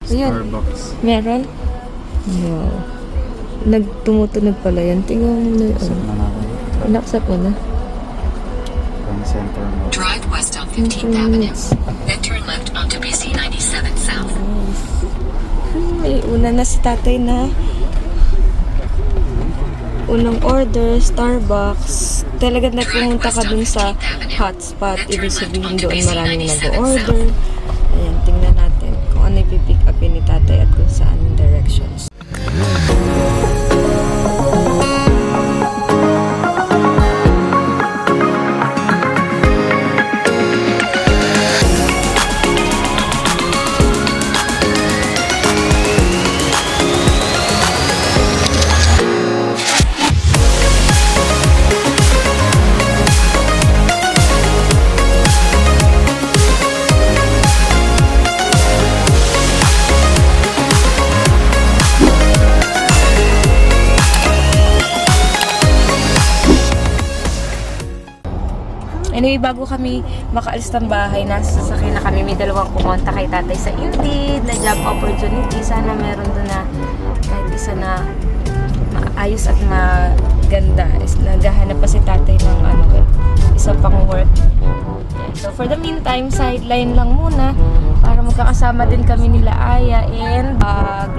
Ayan. Starbucks. Meron? Wow. Tumutunog pala yan. Tingnan mo na. Accept na natin. Inaccept mo na. Pang center mo. Drive west on 15th Avenue. Then turn left onto BC 97 South. May una na si tatay na unang order, Starbucks. Talagang nagpumunta ka dun sa hotspot. Ibig sabihin doon maraming nag-order. Ayan, tingnan natin kung ano ipipick upin ni tatay at kung saan directions. Anyway, bago kami makaalis ng bahay, nasa sasakyan na kami. May dalawang pumunta kay tatay sa Indeed na job opportunity. Sana meron doon na kahit isa na maayos at maganda. Naghahanap pa si tatay ng isa pang work. Yeah. So for the meantime, sideline lang muna para magkakasama din kami nila Aya and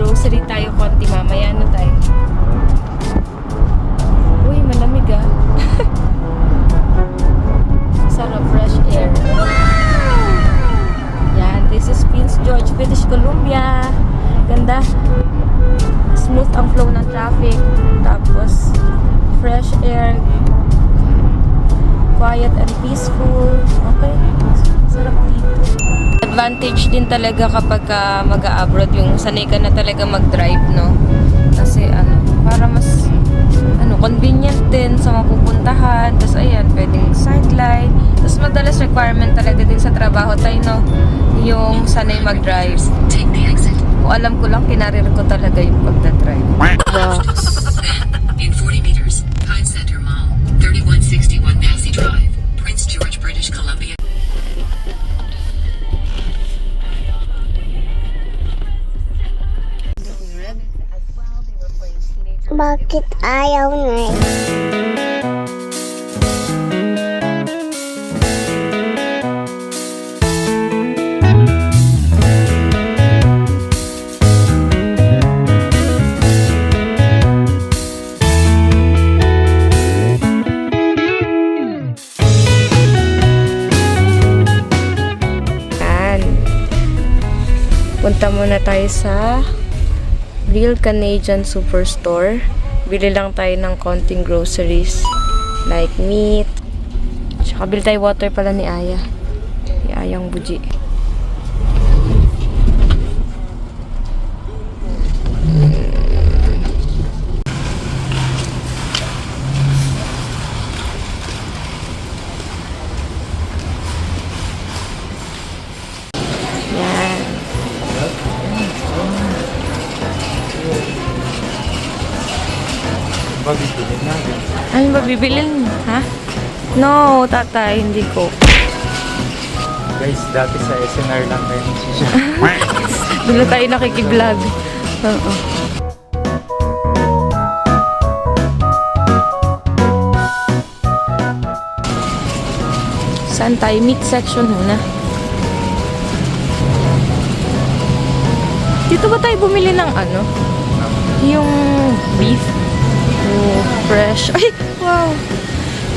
grocery tayo konti mamaya na tayo. Uy, malamig ah. Sarap, fresh air. Yan, this is Prince George, British Columbia. Ganda. Smooth ang flow ng traffic. Tapos, fresh air. Quiet and peaceful. Okay. Sarap dito. Advantage din talaga kapag mag-abroad yung sanay ka na talaga mag-drive, no? Kasi para mas convenient din sa mapupuntahan. Tapos ayan, pwedeng sideline. Tapos madalas requirement talaga din sa trabaho tayo, no? Yung sanay mag-drive. Take the exit. Kung alam ko lang, kinarir ko talaga yung pagdadrive. Wow. In 40 meters, Pine Center Mall, 3161 Massey Drive, Prince George, British Columbia. Bakit ayaw na? Punta muna tayo sa Real Canadian Superstore. Bili lang tayo ng konting groceries like meat. Tsaka bili tayo water pala ni Aya. Ni Ayang Buji. Yan. Babibilin natin. Ano ba bibilin? Ha? No, tatay, hindi ko. Guys, dati sa SNR lang tayo nagsisya. Doon tayo nakikiblog. Oo. Saan tayo? Meat section muna. Dito ba tayo bumili ng yung beef? Oh, fresh. Ay, wow.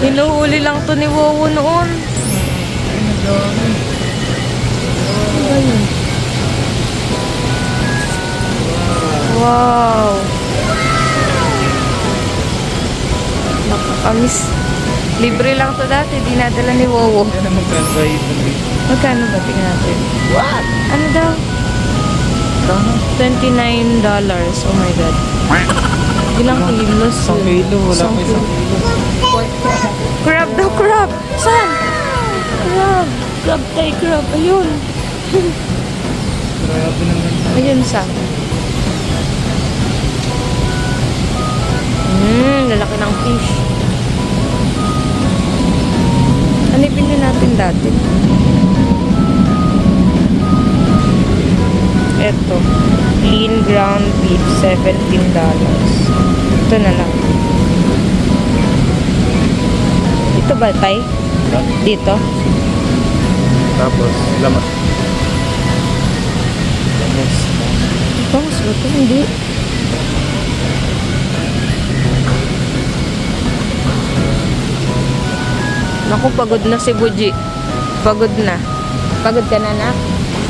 Hinuhuli lang to ni Wowo noon. Wow. Nakakamiss. Libre lang to dati. Dinadala ni Wowo. Yan ang magkano ito. Magkano ba? Tingnan natin. What? Ano daw? $29. Oh my God. Ilang kilos? Isang kilo. Wala pa isang kilo. Crab daw, crab! Saan? Crab! Crab tayo, crab. Ayun. Grabe naman. Ayun, saan? Lalaki ng fish. Ano ipinili natin dati? eto. Lean ground beef, $17. Ito na lang. Ito ba, Tay? Dito? Tapos, laman. Lamas. Bangus ba ito? Hindi. Naku, pagod na si Buji. Pagod na. Pagod ka na, nak?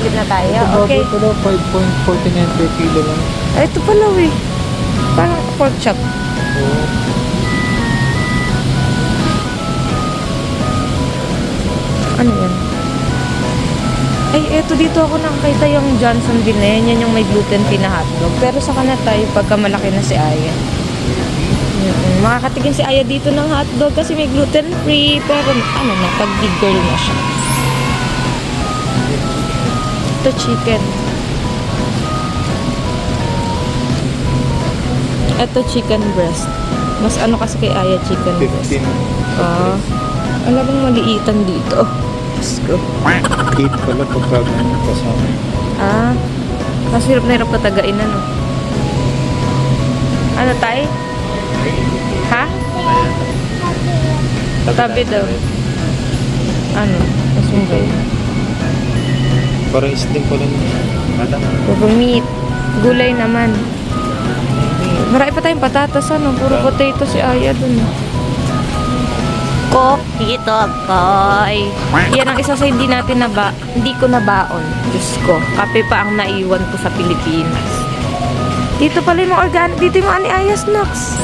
Skip na tayo. Okay. Ito daw, 5.49 per kilo lang. Ay, ito pala, eh. Parang pork chop. Oo. Ano yan? Ay, eto dito ako nakakita yung Johnson din na yan. Yan yung may gluten-free na hotdog. Pero sa kanila tayo, pagka malaki na si Aya. Makakatigin si Aya dito ng hotdog kasi may gluten-free. Pero ano na, pag big girl na siya. Ito chicken. Ito chicken breast. Mas ano kasi kay Aya chicken breast. 15. Ah, alam bang maliitan dito. Let's go. 8 pala pagka ganun kasama. Ah, mas hirap na hirap patagain ano. Ano tay? Ha? Tabi daw. Ano? Mas mungay. Para isling pala nyo. Ada. Puro meat. Gulay naman. Marami pa tayong patatas ano. Puro potato si Aya dun. Coffee tokoy. Yan ang isa sa hindi natin hindi ko nabaon. Diyos ko. Kape pa ang naiwan ko sa Pilipinas. Dito pala yung mga organic. Dito yung mga ni Aya snacks.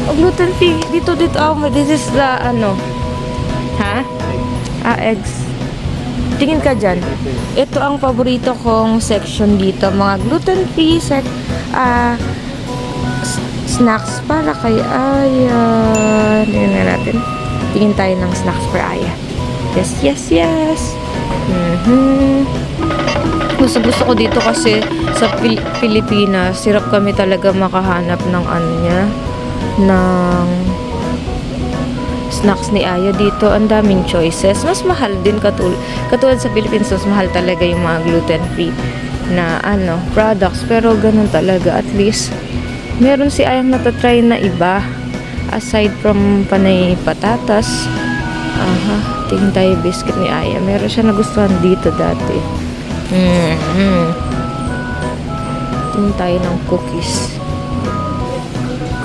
O gluten free. Dito. Oh, this is the ano. Ha? Eggs. Tingin ka dyan. Ito ang paborito kong section dito. Mga gluten free snacks para kay Aya. Tingnan na natin. Tingin tayo ng snacks for Aya. Yes. Gusto ko dito kasi sa Pilipinas, sirap kami talaga makahanap ng ano niya, ng snacks ni Aya. Dito ang daming choices. Mas mahal din katulad sa Philippines, mas mahal talaga yung mga gluten-free na products. Pero ganun talaga. At least meron si Ayang natatry na iba aside from panay patatas. Tingin tayo biscuit ni Aya. Meron siya nagustuhan dito dati. Tingin tayo ng cookies.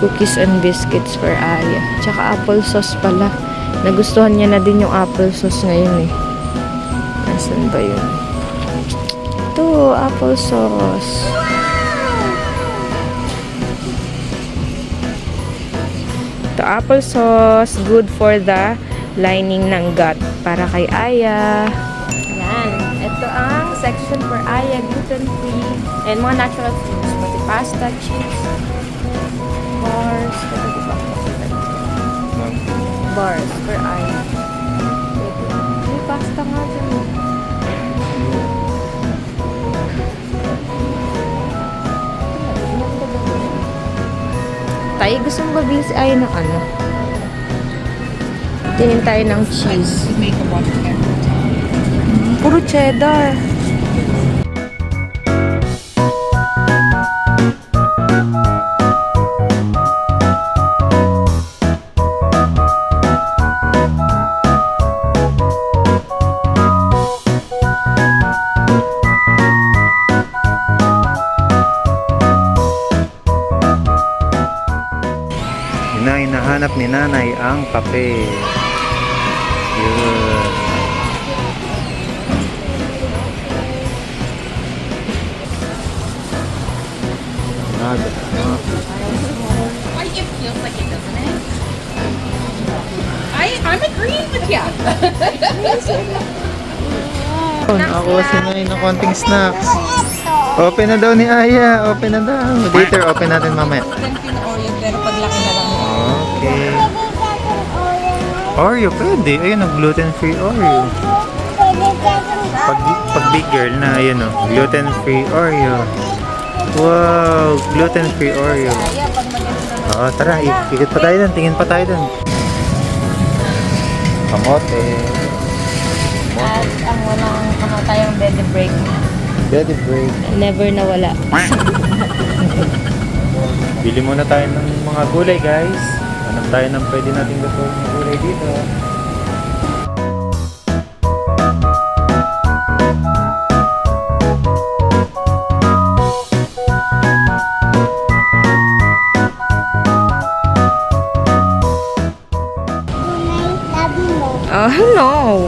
Cookies and biscuits for Aya. Tsaka apple sauce pala. Nagustuhan niya na din yung apple sauce ngayon eh. Nasaan ba yun? Ito, apple sauce. The apple sauce, good for the lining ng gut. Para kay Aya. Yan. Ito ang section for Aya, gluten-free. And mga natural foods. Pati pasta, cheese, bars. Ito diba? Bars for Aya. May pasta nga dyan. Tayo, gusto mo ba bilhin si Aya ng ano? Tingin tayo ng cheese. Puro cheddar. Hinahanap ni nanay ang kape. Yun. Nada. It feels like it, doesn't it? I'm agreeing with you. Ako sinay ng konting snacks. Open na daw ni Aya. Open na daw. Later, open natin mamaya. Gluten-free Oreo, pero paglaki na lang. Okay. Oreo, pwede. Ayun, gluten-free Oreo. Pag big girl na, ayun o. Gluten-free Oreo. Wow, gluten-free Oreo. Oo, tara. Ikot pa tayo dun. Tingin pa tayo dun. Kamote. At ang walang kamatayang bed break. Daddy break. Never nawala. Bili muna tayo ng mga gulay, guys. Hanap tayo ng pwede nating lutuin ng gulay dito. Unay, sabi mo. Oh, no.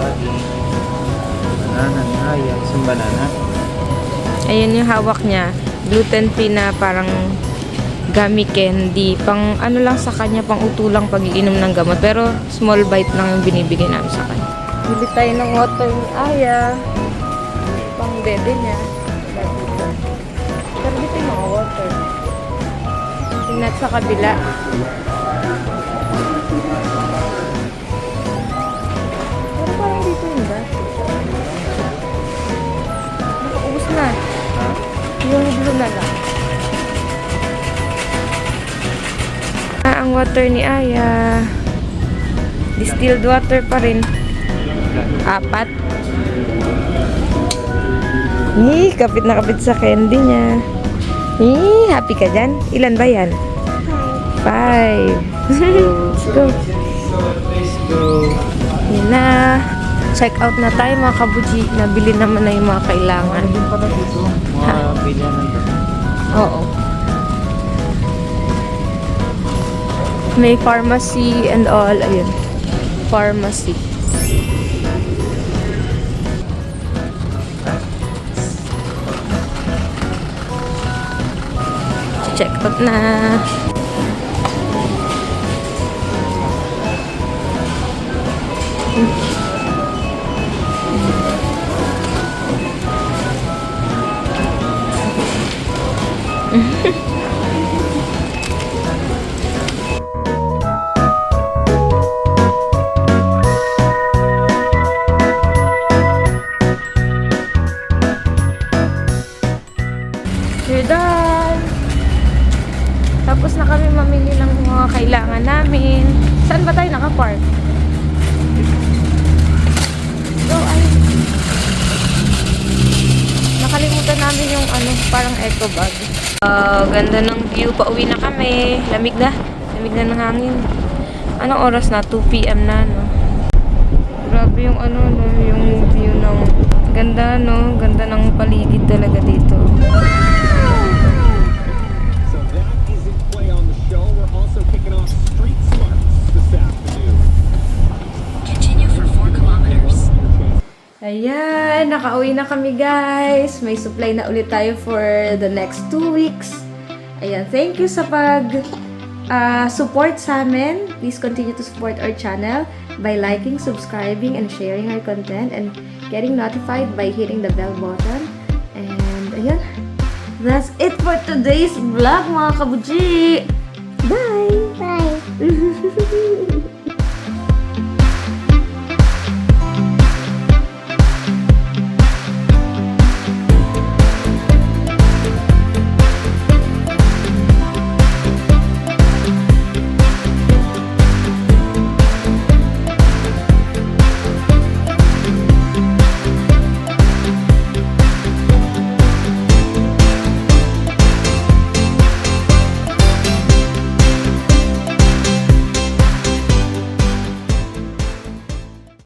Banana, ayan. Isang banana. Ayan yung hawak niya. Gluten-free na parang gummy candy. Pang ano lang sa kanya, pang utulang pag-iinom ng gamot. Pero small bite lang yung binibigay namin sa kanya. Bili tayo ng water ni Aya. Pang bebe niya. Pero dito yung mga water. Tingnan sa kabila. Pero parang dito yung dati. Nakaubos na. Yung blue na lang. Ang water ni Aya. Distilled water pa rin. 4. Kapit na kapit sa candy niya. Happy ka dyan? Ilan ba yan? 5. Let's go. Let's go. Yan na. Check out na tayo mga kabuji. Nabili naman na yung mga kailangan. Ano din pala dito? Mga bilyan ng gamot. Oo. May pharmacy and all. Ayun. Pharmacy. Check out na. We're done! Tapos na kami mamili ng mga kailangan namin. Saan ba tayo nakapark? Go, ay. Nakalimutan namin yung ano, parang eco bag. Ganda ng view. Pauwi na kami. Lamig na. Lamig na ng hangin. Anong oras na? 2 PM na, no? Grabe yung ano, no? Yung view ng... Ganda, no? Ganda ng paligid talaga dito. So that isn't play on the show. We're also kicking off Street Smarts this afternoon. Continue for 4 kilometers. Ayan, nakauwi na kami guys. May supply na ulit tayo for the next 2 weeks. Ayan, thank you sa support sa amin. Please continue to support our channel by liking, subscribing, and sharing our content and getting notified by hitting the bell button. And ayan, that's it for today's vlog mga kabuji. Bye! Bye.